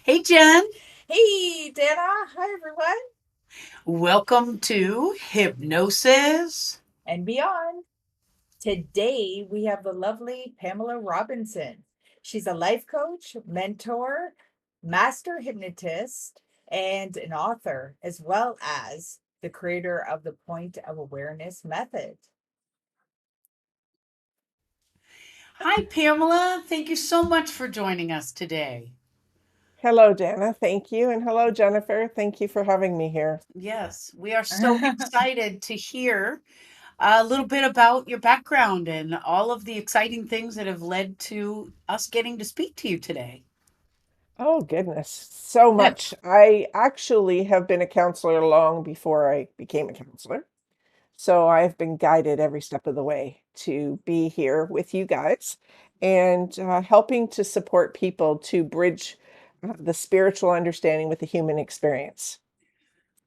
Hey, Jen. Hey, Dana. Hi, everyone. Welcome to Hypnosis. And beyond. Today, we have the lovely Pamela Robinson. She's a life coach, mentor, master hypnotist, and an author, as well as the creator of the Point of Awareness method. Hi, Pamela. Thank you so much for joining us today. Hello, Dana. Thank you. And hello, Jennifer. Thank you for having me here. Yes, we are so excited to hear a little bit about your background and all of the exciting things that have led to us getting to speak to you today. Oh, goodness. So much. I actually have been a counselor long before I became a counselor. So I've been guided every step of the way to be here with you guys and helping to support people to bridge the spiritual understanding with the human experience.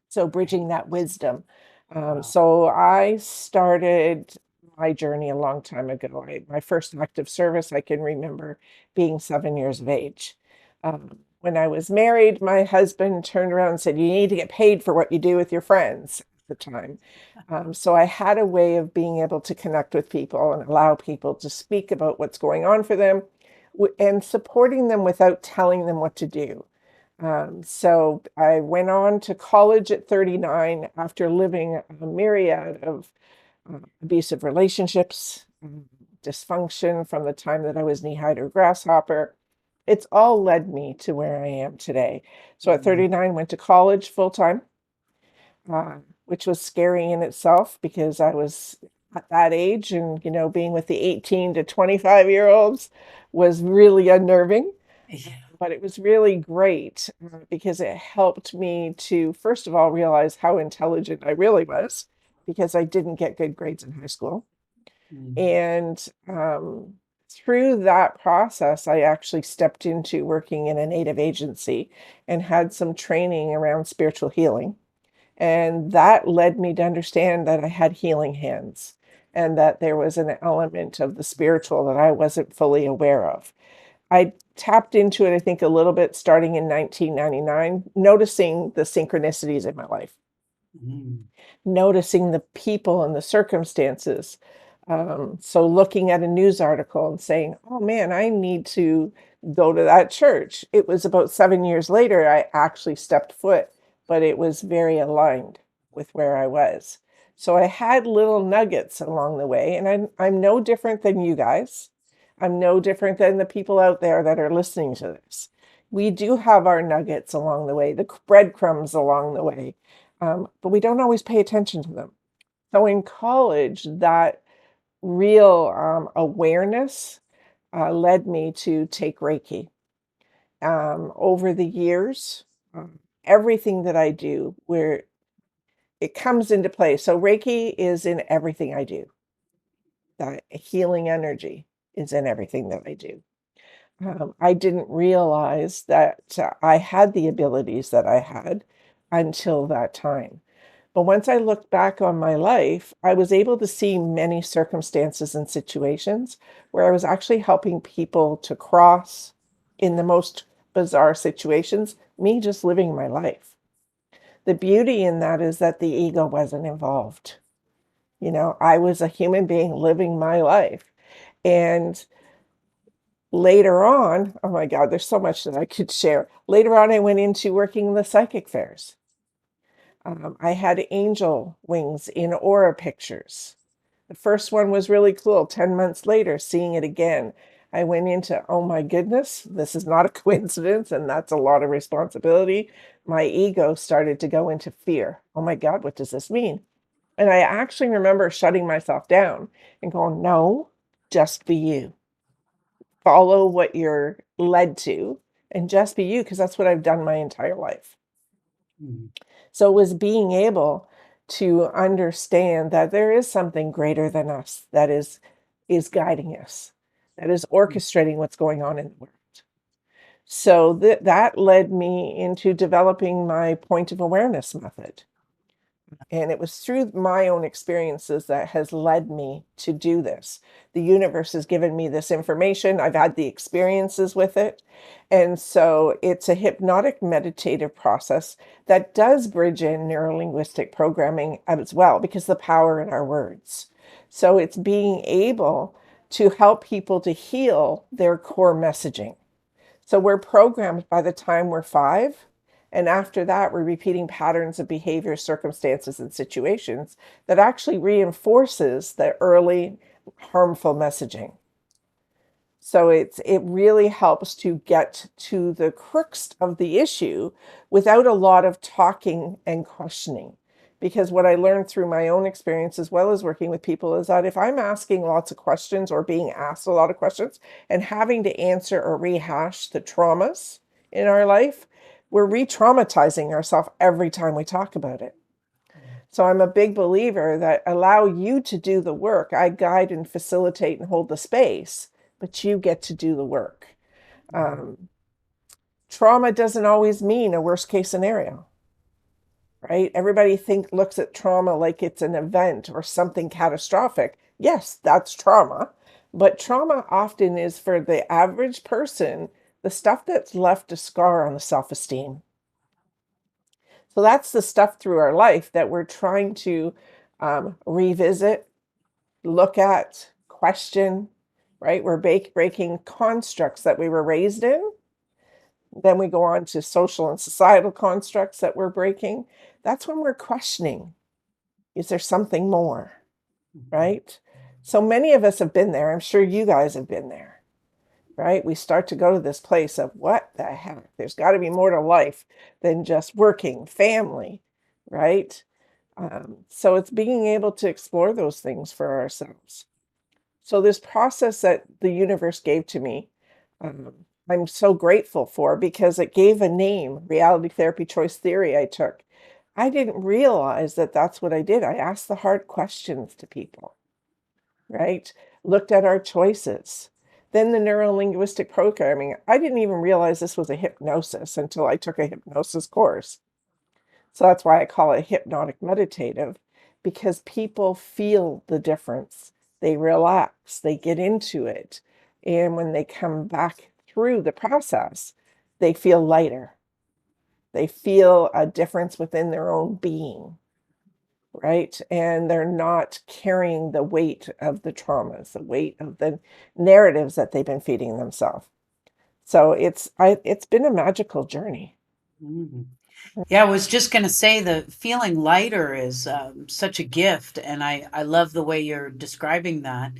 So bridging that wisdom. Wow. So I started my journey a long time ago. My first active service I can remember being 7 years of age. When I was married, my husband turned around and said, "You need to get paid for what you do with your friends." At the time, so I had a way of being able to connect with people and allow people to speak about what's going on for them, and supporting them without telling them what to do. So I went on to college at 39 after living a myriad of abusive relationships, dysfunction from the time that I was knee-high to a grasshopper. It's all led me to where I am today. So at Mm. 39, went to college full time, which was scary in itself because I was at that age, and being with the 18 to 25-year-olds was really unnerving. Yeah. But it was really great because it helped me to, first of all, realize how intelligent I really was because I didn't get good grades in high school. Mm. And through that process, I actually stepped into working in a native agency and had some training around spiritual healing. And that led me to understand that I had healing hands and that there was an element of the spiritual that I wasn't fully aware of. I tapped into it, I think, a little bit starting in 1999, noticing the synchronicities in my life, Mm. noticing the people and the circumstances. So looking at a news article and saying, "Oh man, I need to go to that church." It was about 7 years later I actually stepped foot, but it was very aligned with where I was. So I had little nuggets along the way, and I'm no different than you guys. I'm no different than the people out there that are listening to this. We do have our nuggets along the way, the breadcrumbs along the way, but we don't always pay attention to them. So in college, that real awareness led me to take Reiki. Over the years, everything that I do, where it comes into play. So Reiki is in everything I do. That healing energy is in everything that I do. I didn't realize that I had the abilities that I had until that time. But once I looked back on my life, I was able to see many circumstances and situations where I was actually helping people to cross in the most bizarre situations, me just living my life. The beauty in that is that the ego wasn't involved. I was a human being living my life. And later on, oh my God, there's so much that I could share. Later on, I went into working the psychic fairs. I had angel wings in aura pictures. The first one was really cool. 10 months later, seeing it again, I went into, oh my goodness, this is not a coincidence, and that's a lot of responsibility. My ego started to go into fear. Oh my God, what does this mean? And I actually remember shutting myself down and going, no, just be you. Follow what you're led to and just be you, because that's what I've done my entire life. Mm. So it was being able to understand that there is something greater than us that is guiding us, that is orchestrating what's going on in the world. So that led me into developing my point of awareness method. And it was through my own experiences that has led me to do this. The universe has given me this information. I've had the experiences with it. And so it's a hypnotic meditative process that does bridge in neurolinguistic programming as well, because the power in our words. So it's being able to help people to heal their core messaging. So we're programmed by the time we're 5. And after that, we're repeating patterns of behavior, circumstances, and situations that actually reinforces the early harmful messaging. So it really helps to get to the crux of the issue without a lot of talking and questioning. Because what I learned through my own experience, as well as working with people, is that if I'm asking lots of questions or being asked a lot of questions and having to answer or rehash the traumas in our life, we're re-traumatizing ourselves every time we talk about it. So I'm a big believer that allow you to do the work. I guide and facilitate and hold the space, but you get to do the work. Um, Trauma doesn't always mean a worst case scenario, right? Everybody looks at trauma like it's an event or something catastrophic. Yes, that's trauma, but trauma often is, for the average person, the stuff that's left a scar on the self-esteem. So that's the stuff through our life that we're trying to revisit, look at, question, right? We're breaking constructs that we were raised in. Then we go on to social and societal constructs that we're breaking. That's when we're questioning, is there something more, right? So many of us have been there. I'm sure you guys have been there, right? We start to go to this place of, what the heck? There's got to be more to life than just working, family, right? So it's being able to explore those things for ourselves. So this process that the universe gave to me, um, I'm so grateful for, because it gave a name, reality therapy choice theory I took. I didn't realize that that's what I did. I asked the hard questions to people, right? Looked at our choices. Then the neurolinguistic programming. I didn't even realize this was a hypnosis until I took a hypnosis course. So that's why I call it hypnotic-meditative, because people feel the difference. They relax, they get into it. And when they come back through the process, they feel lighter. They feel a difference within their own being, right? And they're not carrying the weight of the traumas, the weight of the narratives that they've been feeding themselves. So it's been a magical journey. Mhm. Yeah, I was just going to say the feeling lighter is such a gift, and I love the way you're describing that.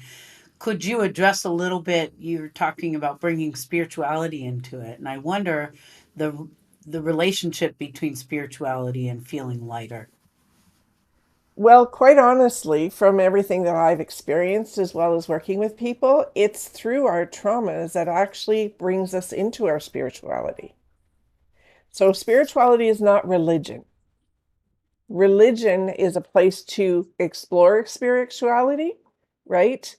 Could you address a little bit? You're talking about bringing spirituality into it, and I wonder the the relationship between spirituality and feeling lighter. Well, quite honestly, from everything that I've experienced as well as working with people, it's through our traumas that actually brings us into our spirituality. So, spirituality is not religion. Religion is a place to explore spirituality, right?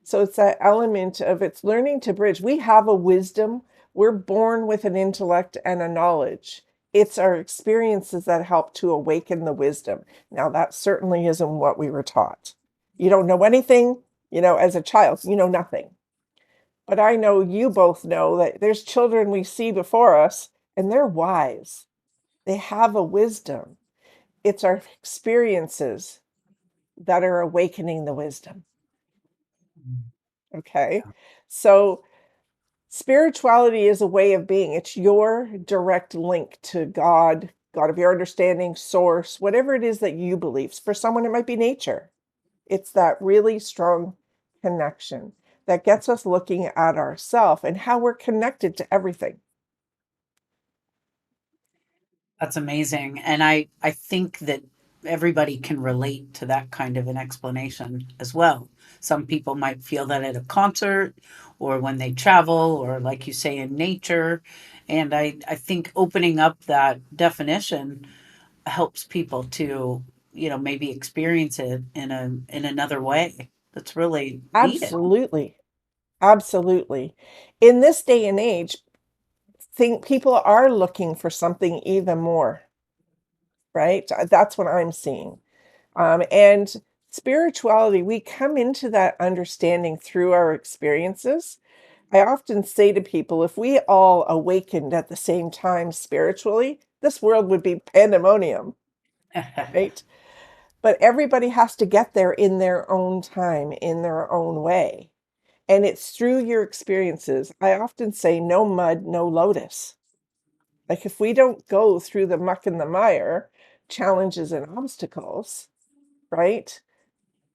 So it's that element of, it's learning to bridge. We have a wisdom. We're born with an intellect and a knowledge. It's our experiences that help to awaken the wisdom. Now, that certainly isn't what we were taught. You don't know anything, as a child, you know nothing. But I know you both know that there's children we see before us, and they're wise. They have a wisdom. It's our experiences that are awakening the wisdom. Okay. So spirituality is a way of being. It's your direct link to God, God of your understanding, source, whatever it is that you believe. For someone, it might be nature. It's that really strong connection that gets us looking at ourselves and how we're connected to everything. That's amazing. And I think that everybody can relate to that kind of an explanation as well. Some people might feel that at a concert or when they travel or like you say in nature. And I think opening up that definition helps people to, maybe experience it in another way. That's really needed. Absolutely. Absolutely. In this day and age, think people are looking for something even more. right? That's what I'm seeing. And spirituality, we come into that understanding through our experiences. I often say to people, if we all awakened at the same time spiritually, this world would be pandemonium, right? But everybody has to get there in their own time, in their own way. And it's through your experiences. I often say, no mud, no lotus. Like if we don't go through the muck and the mire, challenges and obstacles, right?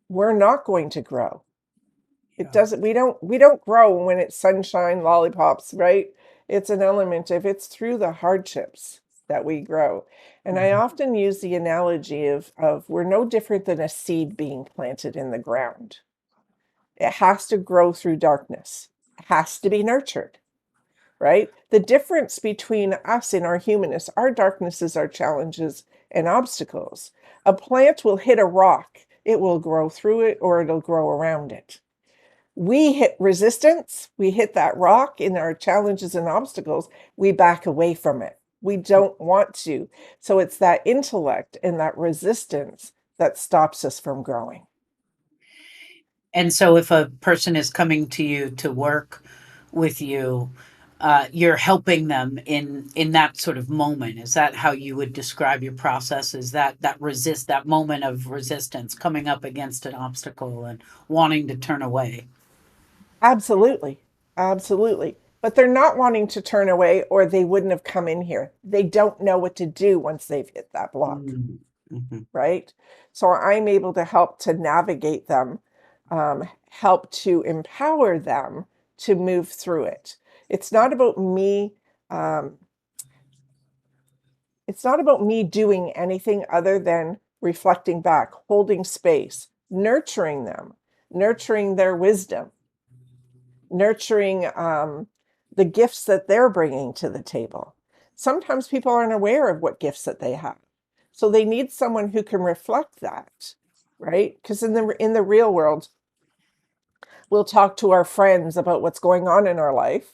We're not going to grow. It Yeah. doesn't, we don't grow when it's sunshine, lollipops, right? It's an element of it's through the hardships that we grow. And I Mhm. often use the analogy of we're no different than a seed being planted in the ground. It has to grow through darkness. It has to be nurtured, right? The difference between us and our humanness, our darknesses, our challenges and obstacles. A plant will hit a rock, it will grow through it or it'll grow around it. We hit resistance, we hit that rock in our challenges and obstacles, we back away from it. We don't want to. So it's that intellect and that resistance that stops us from growing. And so if a person is coming to you to work with you, you're helping them in that sort of moment. Is that how you would describe your process? Is that moment of resistance, coming up against an obstacle and wanting to turn away? Absolutely. Absolutely. But they're not wanting to turn away or they wouldn't have come in here. They don't know what to do once they've hit that block, Mm, mhm, right? So I'm able to help to navigate them, help to empower them to move through it. It's not about me. Um, it's not about me doing anything other than reflecting back, holding space, nurturing them, nurturing their wisdom, nurturing the gifts that they're bringing to the table. Sometimes people aren't aware of what gifts that they have. So they need someone who can reflect that, right? Because in the real world, we'll talk to our friends about what's going on in our life.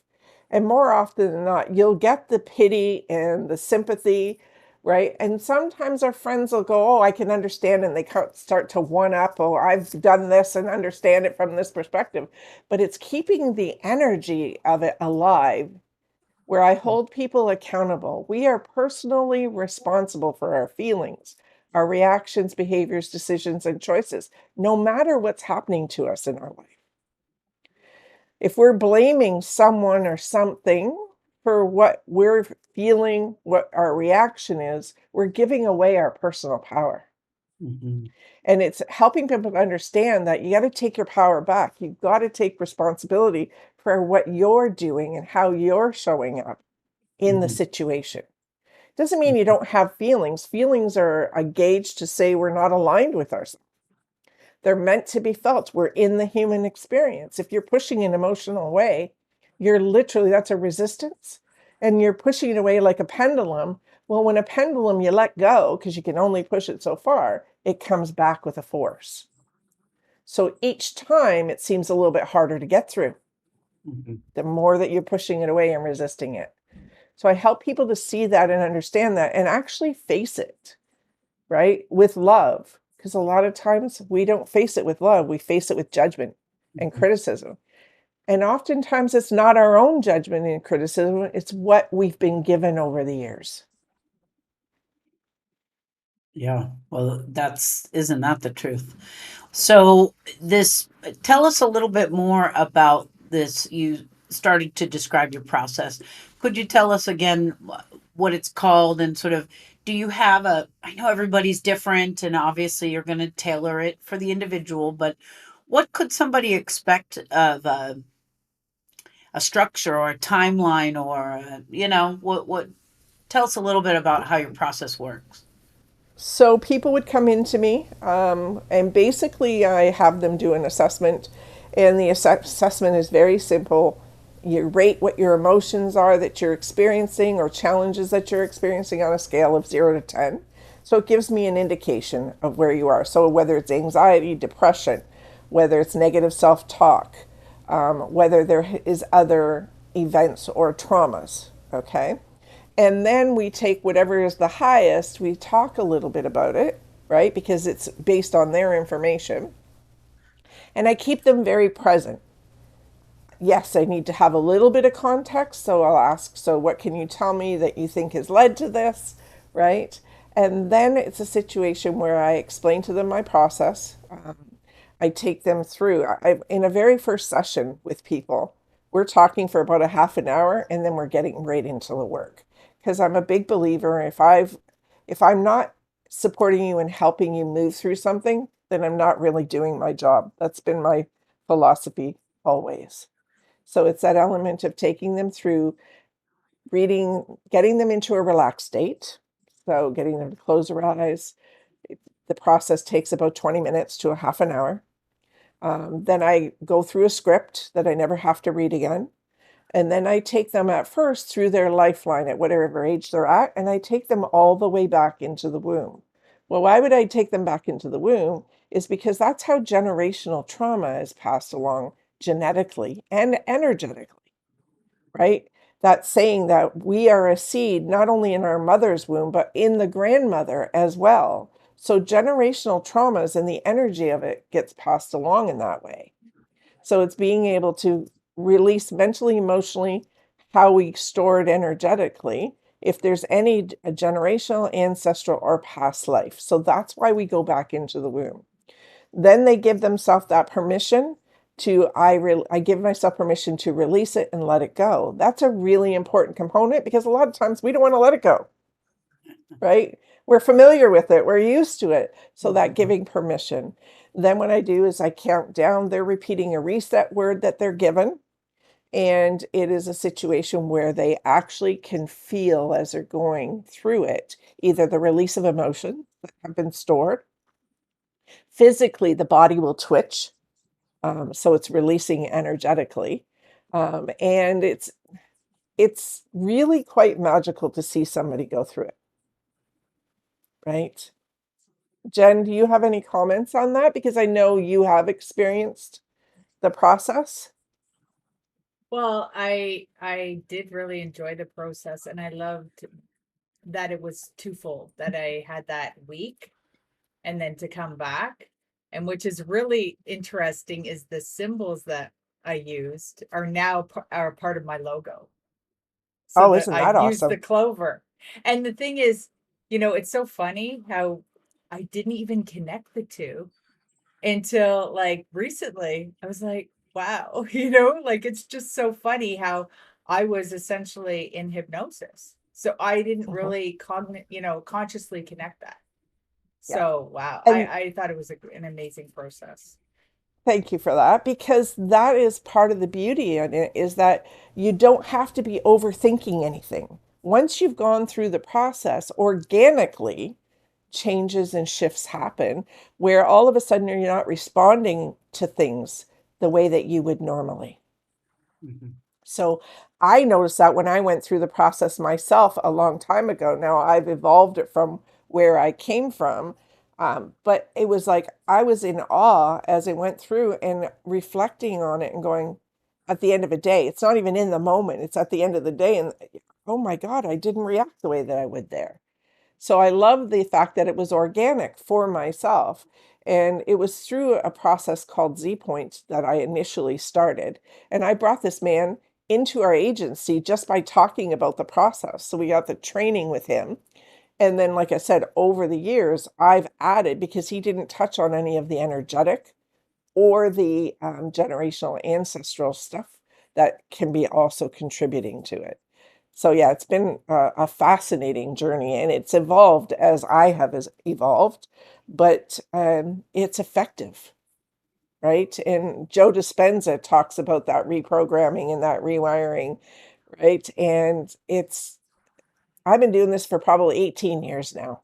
And more often than not, you'll get the pity and the sympathy, right? And sometimes our friends will go, oh, I can understand. And they start to one up, oh, I've done this and understand it from this perspective. But it's keeping the energy of it alive where I hold people accountable. We are personally responsible for our feelings, our reactions, behaviors, decisions, and choices, no matter what's happening to us in our life. If we're blaming someone or something for what we're feeling, what our reaction is, we're giving away our personal power. mhm, And it's helping people to understand that you got to take your power back. You've got to take responsibility for what you're doing and how you're showing up in the mhm, situation. Doesn't mean you don't have feelings. Feelings are a gauge to say we're not aligned with ourselves. They're meant to be felt. We're in the human experience. If you're pushing an emotional away, you're literally, that's a resistance. And you're pushing it away like a pendulum. Well, when a pendulum you let go, because you can only push it so far, it comes back with a force. So each time it seems a little bit harder to get through, mhm, the more that you're pushing it away and resisting it. So I help people to see that and understand that and actually face it, right? With love. Because a lot of times we don't face it with love, we face it with judgment and mhm. criticism. And oftentimes it's not our own judgment and criticism, it's what we've been given over the years. Yeah. Well, isn't that the truth? So this tell us a little bit more about this. You started to describe your process. Could you tell us again what it's called and sort of do you have I know everybody's different and obviously you're going to tailor it for the individual, but what could somebody expect of a structure or a timeline or what tell us a little bit about how your process works. So people would come into me, and basically I have them do an assessment, and the assessment is very simple. You rate what your emotions are that you're experiencing or challenges that you're experiencing on a scale of 0 to 10. So it gives me an indication of where you are. So whether it's anxiety, depression, whether it's negative self-talk, whether there is other events or traumas, okay? And then we take whatever is the highest, we talk a little bit about it, right? Because it's based on their information. And I keep them very present. Yes, I need to have a little bit of context. So I'll ask, so what can you tell me that you think has led to this, right? And then it's a situation where I explain to them my process. I take them through. In a very first session with people, we're talking for about a half an hour, and then we're getting right into the work. Because I'm a big believer, if I'm not supporting you and helping you move through something, then I'm not really doing my job. That's been my philosophy always. So it's that element of taking them through, reading, getting them into a relaxed state. So getting them to close their eyes. The process takes about 20 minutes to a half an hour. Then I go through a script that I never have to read again. And then I take them at first through their lifeline at whatever age they're at, and I take them all the way back into the womb. Well, why would I take them back into the womb? Is because that's how generational trauma is passed along genetically and energetically, right? That saying that we are a seed not only in our mother's womb, but in the grandmother as well. So generational traumas and the energy of it gets passed along in that way. So it's being able to release mentally, emotionally, how we store it energetically, if there's any generational, ancestral, or past life. So that's why we go back into the womb. Then they give themselves that permission to, I give myself permission to release it and let it go. That's a really important component because a lot of times we don't want to let it go, right? We're familiar with it, we're used to it. So that giving permission. Then what I do is I count down, they're repeating a reset word that they're given. And it is a situation where they actually can feel as they're going through it, either the release of emotion that have been stored. Physically, the body will twitch. So it's releasing energetically. And it's really quite magical to see somebody go through it, right? Jen, do you have any comments on that? Because I know you have experienced the process. Well, I did really enjoy the process, and I loved that it was twofold, that I had that week and then to come back. And which is really interesting is the symbols that I used are now are part of my logo. So Oh, that isn't that I've used the awesome? clover. And the thing is, it's so funny how I didn't even connect the two until like recently. I was like, wow, like it's just so funny how I was essentially in hypnosis. So I didn't Mhm. really consciously connect that. Yeah. So wow, I, And I thought it was an amazing process. thank you for that, because that is part of the beauty in it, is that you don't have to be overthinking anything. Once you've gone through the process, organically, changes and shifts happen where all of a sudden you're not responding to things the way that you would normally. Mhm. So I noticed that when I went through the process myself a long time ago. Now I've evolved it from where I came from. But it was like I was in awe as I went through and reflecting on it and going, at the end of a day, it's not even in the moment, it's at the end of the day. And oh my God, I didn't react the way that I would there. So I love the fact that it was organic for myself. And it was through a process called Z Point that I initially started. And I brought this man into our agency just by talking about the process. So we got the training with him. And then, like I said, over the years, I've added, because he didn't touch on any of the energetic or the generational ancestral stuff that can be also contributing to it. So yeah, it's been a fascinating journey, and it's evolved as I have evolved, but it's effective, right? And Joe Dispenza talks about that reprogramming and that rewiring, right? And I've been doing this for probably 18 years now,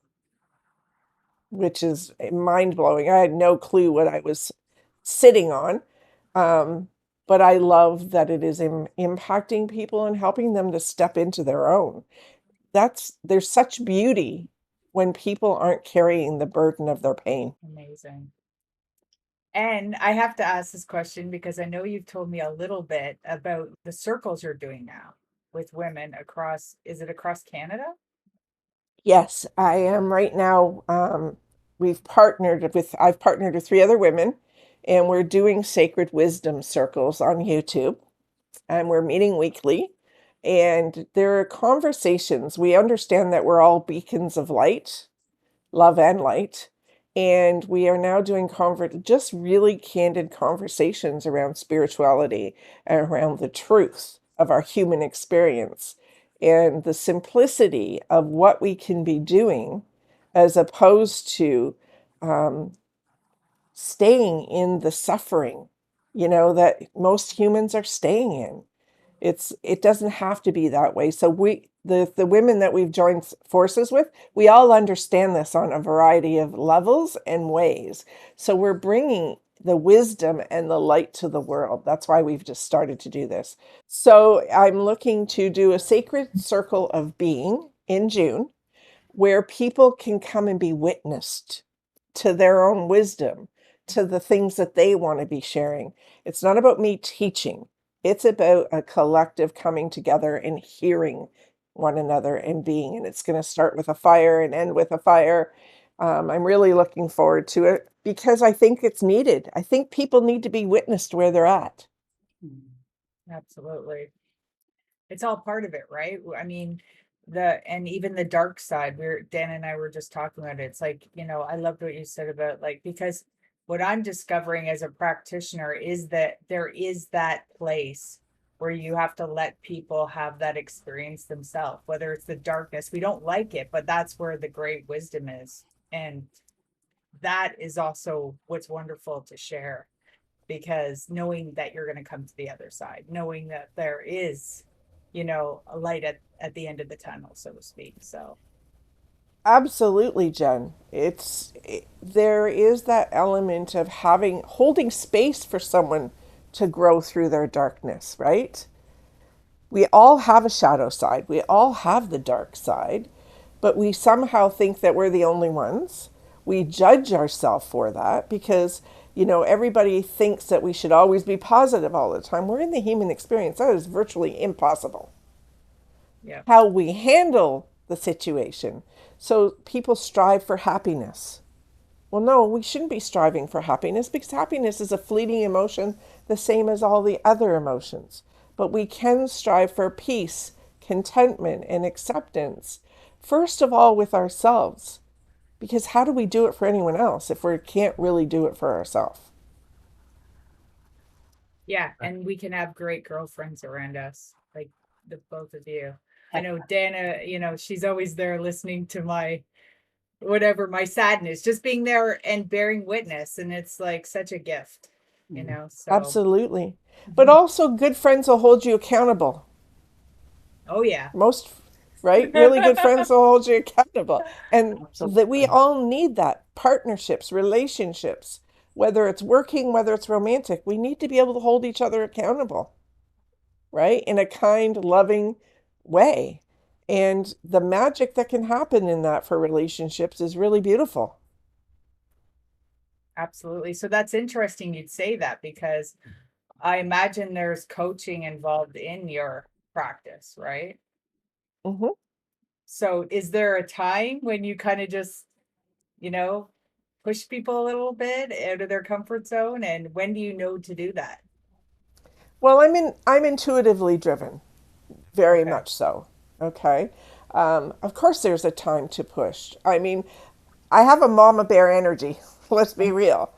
which is mind blowing. I had no clue what I was sitting on. Um, but I love that it is impacting people and helping them to step into their own. There's such beauty when people aren't carrying the burden of their pain. Amazing. And I have to ask this question because I know you've told me a little bit about the circles you're doing now. with women across, is it across Canada? Yes, I am right now. I've partnered with three other women, and we're doing sacred wisdom circles on YouTube, and we're meeting weekly. And there are conversations. We understand that we're all beacons of light, love and light. And we are now doing just really candid conversations around spirituality and around the truth of our human experience and the simplicity of what we can be doing as opposed to um, staying in the suffering, that most humans are staying in. It doesn't have to be that way. So the women that we've joined forces with, we all understand this on a variety of levels and ways. So we're bringing the wisdom and the light to the world. That's why we've just started to do this. So I'm looking to do a sacred circle of being in June where people can come and be witnessed to their own wisdom, to the things that they want to be sharing. It's not about me teaching, it's about a collective coming together and hearing one another and being. And it's going to start with a fire and end with a fire. I'm really looking forward to it because I think it's needed. I think people need to be witnessed where they're at. Absolutely. It's all part of it, right? I mean, and even the dark side, Dan and I were just talking about it. It's like, I loved what you said about, like, because what I'm discovering as a practitioner is that there is that place where you have to let people have that experience themselves, whether it's the darkness. We don't like it, but that's where the great wisdom is. And that is also what's wonderful to share, because knowing that you're going to come to the other side, knowing that there is, a light at the end of the tunnel, so to speak. So, Absolutely, Jen. There is that element of holding space for someone to grow through their darkness, right? We all have a shadow side. We all have the dark side, but we somehow think that we're the only ones. We judge ourselves for that because, everybody thinks that we should always be positive all the time. We're in the human experience. That is virtually impossible. yeah, How we handle the situation. So people strive for happiness. Well, no, we shouldn't be striving for happiness because happiness is a fleeting emotion, the same as all the other emotions. But we can strive for peace, contentment, and acceptance, first of all with ourselves. Because how do we do it for anyone else if we can't really do it for ourselves? yeah, and we can have great girlfriends around us, like the both of you. I know Dana, she's always there listening to my whatever, my sadness, just being there and bearing witness, and it's like such a gift, so. Absolutely. But also, good friends will hold you accountable. Oh yeah. Most, right? Really good friends will hold you accountable. And that we Absolutely. all need that. Partnerships, relationships, whether it's working, whether it's romantic, we need to be able to hold each other accountable, right? In a kind, loving way. And the magic that can happen in that for relationships is really beautiful. Absolutely. So that's interesting you'd say that, because I imagine there's coaching involved in your practice, right? Hmm. So is there a time when you kind of just, you know, push people a little bit out of their comfort zone? And when do you know to do that? Well, I'm intuitively driven, very Okay. much so. Okay. Of course, there's a time to push. I mean, I have a mama bear energy. Let's be real.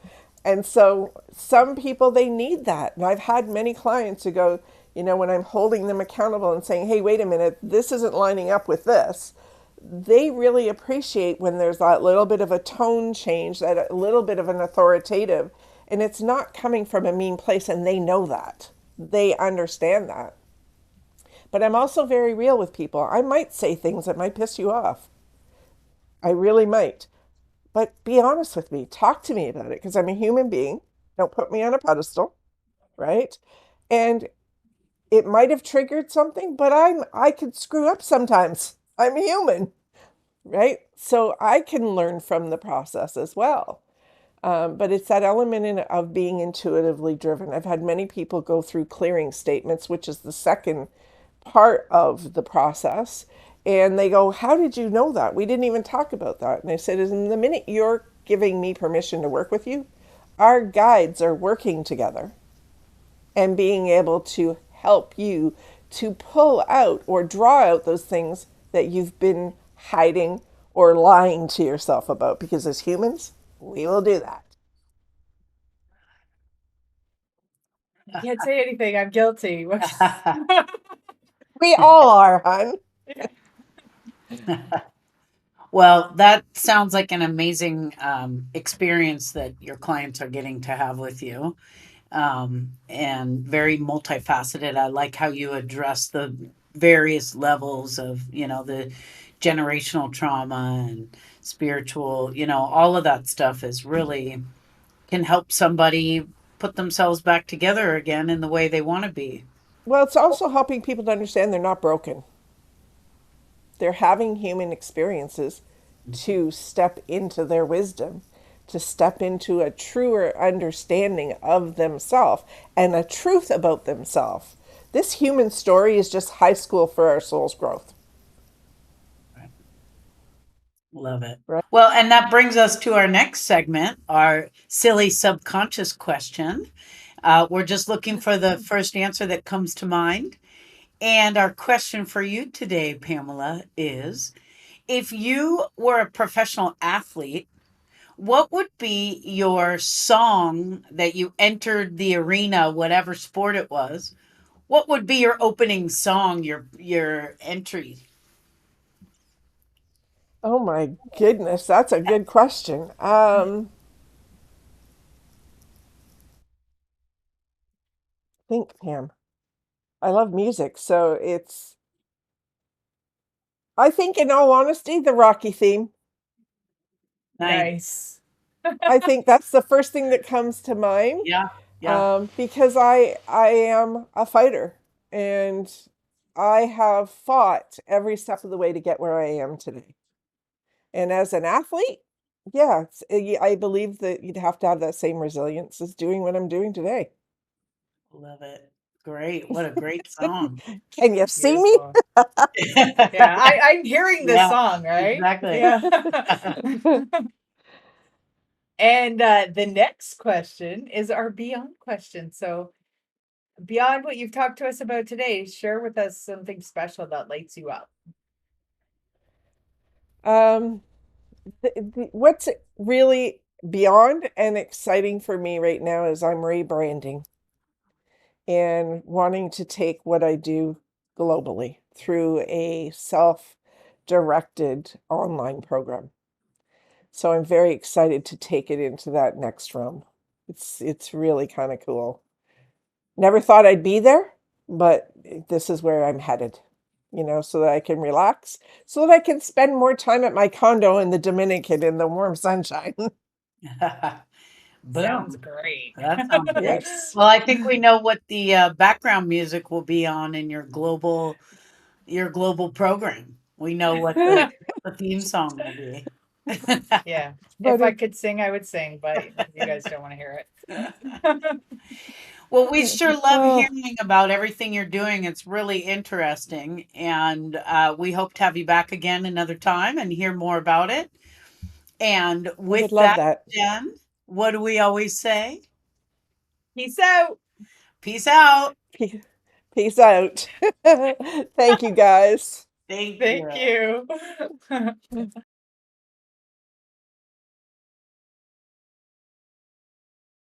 And so some people, they need that. And I've had many clients who go, when I'm holding them accountable and saying, hey, wait a minute, this isn't lining up with this. They really appreciate when there's that little bit of a tone change, that a little bit of an authoritative, and it's not coming from a mean place, and they know that. They understand that. But I'm also very real with people. I might say things that might piss you off. I really might. But be honest with me. Talk to me about it because I'm a human being. Don't put me on a pedestal, right? And it might have triggered something, but I could screw up sometimes. I'm human, right? So I can learn from the process as well. But it's that of being intuitively driven. I've had many people go through clearing statements, which is the second part of the process. And they go, "How did you know that? We didn't even talk about that." And I said, "In the minute you're giving me permission to work with you, our guides are working together and being able to help you to pull out or draw out those things that you've been hiding or lying to yourself about." Because as humans, we will do that. I can't say anything. I'm guilty. We all are, hon. Well, that sounds like an amazing experience that your clients are getting to have with you, and very multifaceted. I like how you address the various levels of, the generational trauma and spiritual, all of that stuff is really can help somebody put themselves back together again in the way they want to be. Well, it's also helping people to understand they're not broken. They're having human experiences to step into their wisdom, to step into a truer understanding of themselves and a truth about themselves. This human story is just high school for our soul's growth. Right. Love it. Right? Well, and that brings us to our next segment, our silly subconscious question. We're just looking for the first answer that comes to mind. And our question for you today, Pamela, is if you were a professional athlete, what would be your song that you entered the arena, whatever sport it was? What would be your opening song, your entry? Oh my goodness, that's a good question. Think, Pam. I love music, so I think, in all honesty, the Rocky theme. Nice. Nice. I think that's the first thing that comes to mind, Yeah. Yeah. because I am a fighter and I have fought every step of the way to get where I am today. And as an athlete, yeah, I believe that you'd have to have that same resilience as doing what I'm doing today. Love it. Great. What a great song. Can you see me? Beautiful. Yeah, I'm hearing the Yeah, song, right? exactly. Yeah. And the next question is our beyond question. So, beyond what you've talked to us about today, share with us something special that lights you up. um, what's really beyond and exciting for me right now is I'm rebranding and wanting to take what I do globally through a self-directed online program. So I'm very excited to take it into that next realm. It's really kind of cool. Never thought I'd be there, but this is where I'm headed. So that I can relax, so that I can spend more time at my condo in the Dominican in the warm sunshine. Sounds Boom. great. That sounds great. Yes. Well, I think we know what the background music will be on in your global program. We know what the theme song will be. Yeah. But If I it could sing, I would sing, but you guys don't want to hear it. Well, we sure love oh, hearing about everything you're doing. It's really interesting, and we hope to have you back again another time and hear more about it. And I would with love that, that. Jen, what do we always say? Peace out. Peace out. Pe- Peace out. Thank you guys. Thank Thank you. you.